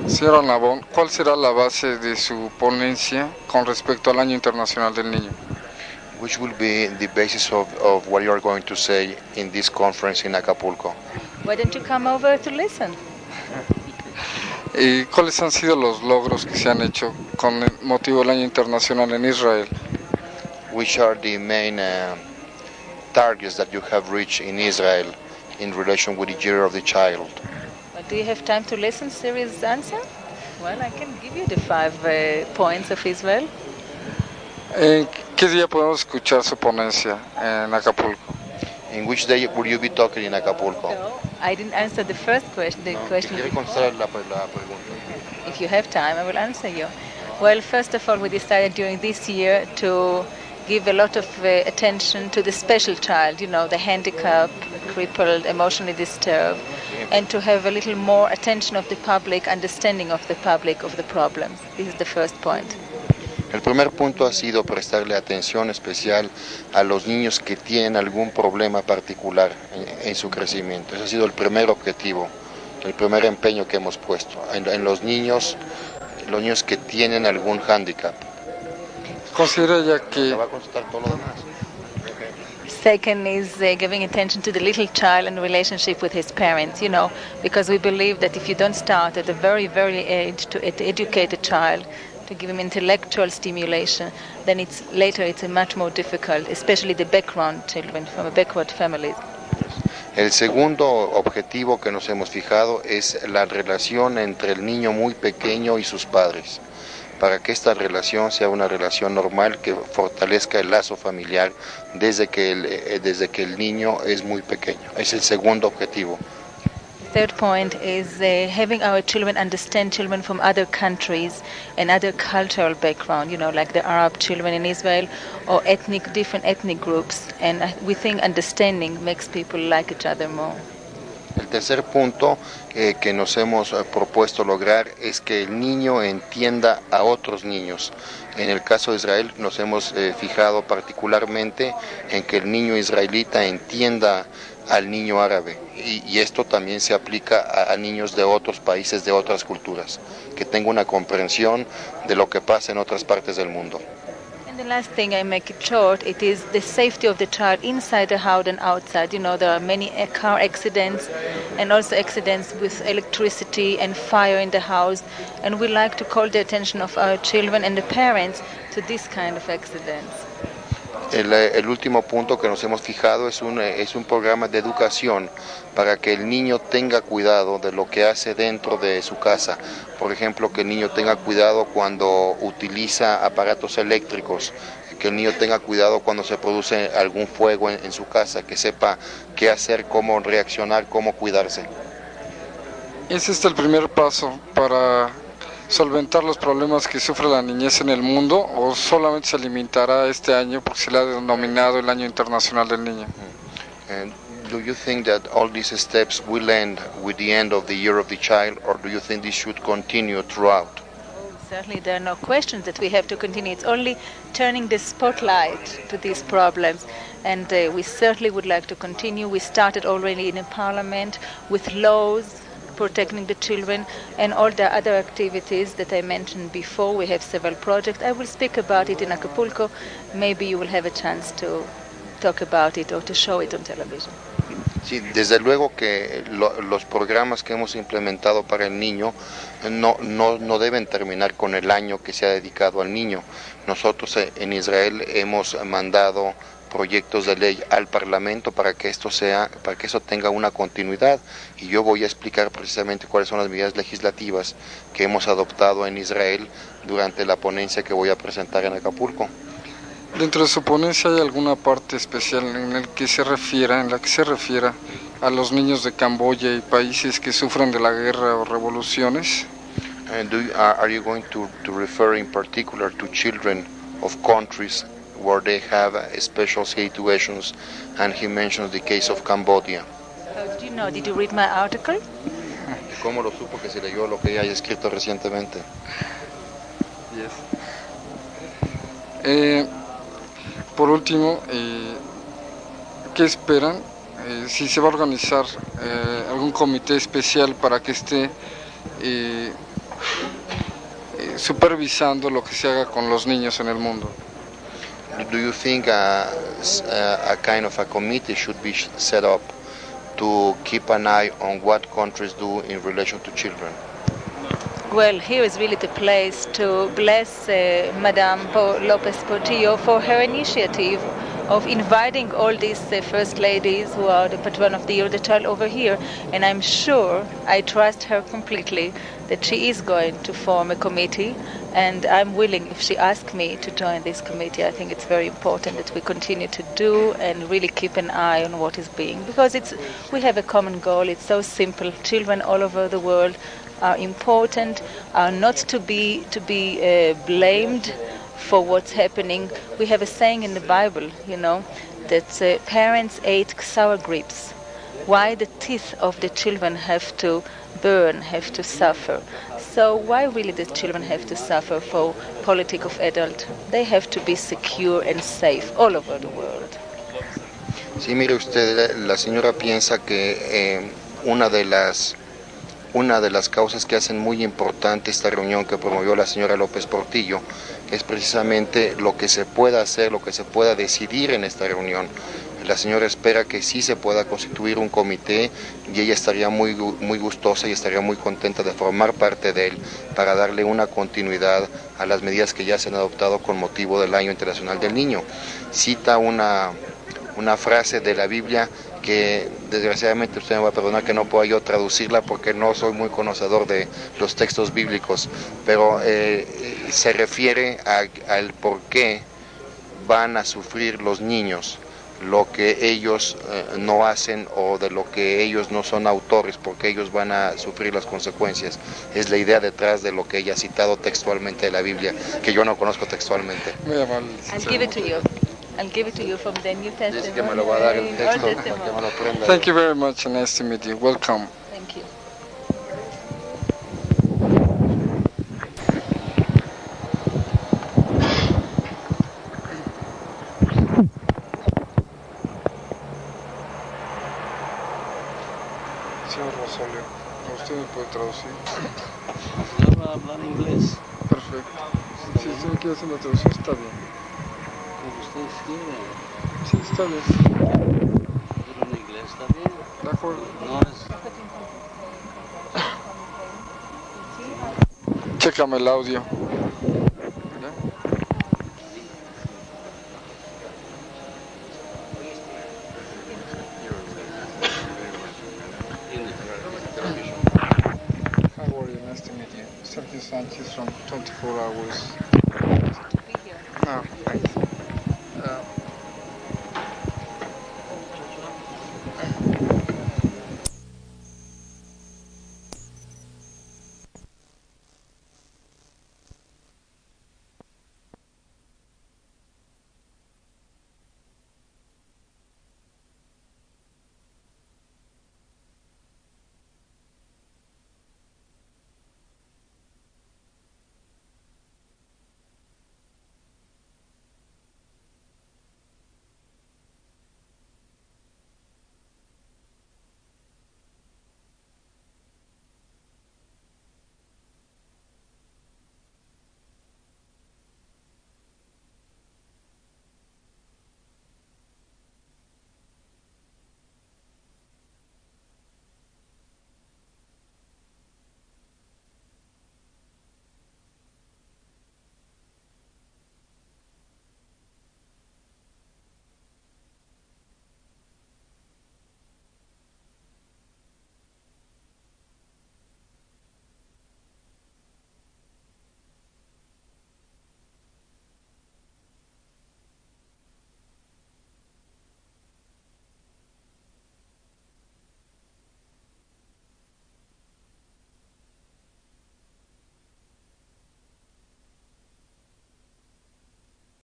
Señora Navón, ¿cuál será la base de su ponencia con respecto al Año Internacional del Niño? Which will be the basis of what you are going to say in this conference in Acapulco? Why don't you come over to listen? ¿Y cuáles han sido los logros que se han hecho con el motivo del Año Internacional en Israel? Which are the main targets that you have reached in Israel in relation with the Year of the Child? Well, do you have time to listen? Serious answer? Well, I can give you the 5 points of Israel. ¿En qué día podemos escuchar su ponencia en Acapulco? In which day will you be talking in Acapulco? No, I didn't answer the first question. The question. ¿Quiere contestar la pregunta? If you have time, I will answer you. Well, first of all, we decided during this year to give a lot of attention to the special child, you know, the handicapped, crippled, emotionally disturbed, and to have a little more attention of the public, understanding of the public of the problems. This is the first point. El primer punto ha sido prestarle atención especial a los niños que tienen algún problema particular en su crecimiento. Ese ha sido el primer objetivo, el primer empeño que hemos puesto, en los niños que tienen algún hándicap. Considera ya que va a contestar todo lo demás. Second is giving attention to the little child and relationship with his parents, you know, because we believe that if you don't start at a very, very age to educate a child, to give him intellectual stimulation, then it's much more difficult, especially the background children from backward families. El segundo objetivo que nos hemos fijado es la relación entre el niño muy pequeño y sus padres, para que esta relación sea una relación normal que fortalezca el lazo familiar desde que el niño es muy pequeño. Es el segundo objetivo. Third point is having our children understand children from other countries and other cultural background, you know, like the Arab children in Israel or different ethnic groups. And we think understanding makes people like each other more. El tercer punto que nos hemos propuesto lograr es que el niño entienda a otros niños. En el caso de Israel nos hemos fijado particularmente en que el niño israelita entienda al niño árabe y esto también se aplica a niños de otros países, de otras culturas, que tenga una comprensión de lo que pasa en otras partes del mundo. And the last thing, I make it short, it is the safety of the child inside the house and outside. You know, there are many car accidents and also accidents with electricity and fire in the house, and we like to call the attention of our children and the parents to this kind of accidents. El último punto que nos hemos fijado es un programa de educación para que el niño tenga cuidado de lo que hace dentro de su casa. Por ejemplo, que el niño tenga cuidado cuando utiliza aparatos eléctricos, que el niño tenga cuidado cuando se produce algún fuego en su casa, que sepa qué hacer, cómo reaccionar, cómo cuidarse. ¿Es este el primer paso para solventar los problemas que sufre la niñez en el mundo o solamente se limitará este año porque se le ha denominado el Año Internacional del Niño? And do you think that all these steps will end with the end of the Year of the Child, or do you think this should continue throughout? Certainly there are no questions that we have to continue. It's only turning the spotlight to these problems. And we certainly would like to continue. We started already in a parliament with laws protecting the children and all the other activities that I mentioned before. We have several projects. I will speak about it in Acapulco. Maybe you will have a chance to talk about it or to show it on television. Sí, desde luego que los programas que hemos implementado para el niño no deben terminar con el año que se ha dedicado al niño. Nosotros en Israel hemos mandado proyectos de ley al Parlamento para que eso tenga una continuidad, y yo voy a explicar precisamente cuáles son las medidas legislativas que hemos adoptado en Israel durante la ponencia que voy a presentar en Acapulco. Dentro de su ponencia, ¿hay alguna parte especial en la que se refiera a los niños de Camboya y países que sufren de la guerra o revoluciones? Are you going to refer in particular to children of countries where they have special situations, and he mentions the case of Cambodia? How did you know? Did you read my article? ¿Cómo lo supo que se leyó lo que ella haya escrito recientemente? Yes. Por último, ¿qué esperan? Si se va a organizar algún comité especial para que esté supervisando lo que se haga con los niños en el mundo. Do you think a kind of a committee should be set up to keep an eye on what countries do in relation to children? Well, here is really the place to bless Madame Lopez Portillo for her initiative of inviting all these first ladies who are the patron of the year, the child over here. And I'm sure, I trust her completely, that she is going to form a committee. And I'm willing, if she asks me to join this committee, I think it's very important that we continue to do and really keep an eye on what is being. Because we have a common goal, it's so simple. Children all over the world are important, are not to be blamed for what's happening. We have a saying in the Bible, that parents ate sour grapes. Why the teeth of the children have to burn, have to suffer? So why really the children have to suffer for politics of adult? They have to be secure and safe all over the world. Sí, mire usted, la señora piensa que una de las causas que hacen muy importante esta reunión que promovió la señora López Portillo es precisamente lo que se pueda hacer, lo que se pueda decidir en esta reunión. La señora espera que sí se pueda constituir un comité y ella estaría muy gustosa y estaría muy contenta de formar parte de él para darle una continuidad a las medidas que ya se han adoptado con motivo del Año Internacional del Niño. Cita una frase de la Biblia que desgraciadamente usted me va a perdonar que no pueda yo traducirla porque no soy muy conocedor de los textos bíblicos, pero se refiere al por qué van a sufrir los niños lo que ellos no hacen o de lo que ellos no son autores, porque ellos van a sufrir las consecuencias. Es la idea detrás de lo que ella ha citado textualmente de la Biblia, que yo no conozco textualmente. Muy amable. I'll give it to you from the New Testament. Dice que me lo va a dar el texto para que me lo aprenda. Thank you very much and nice to meet you. Welcome. Thank you. Señor Rosario, ¿usted me puede traducir? ¿No va a hablar inglés? Perfecto. Si usted me quiere hacer la traducción, está bien. Como ustedes quieren. Sí, está bien. Pero en inglés está bien. De acuerdo. No es... Chécame el audio. How are you? Nice to meet you. Sergio Sanchez from 24 Hours. No.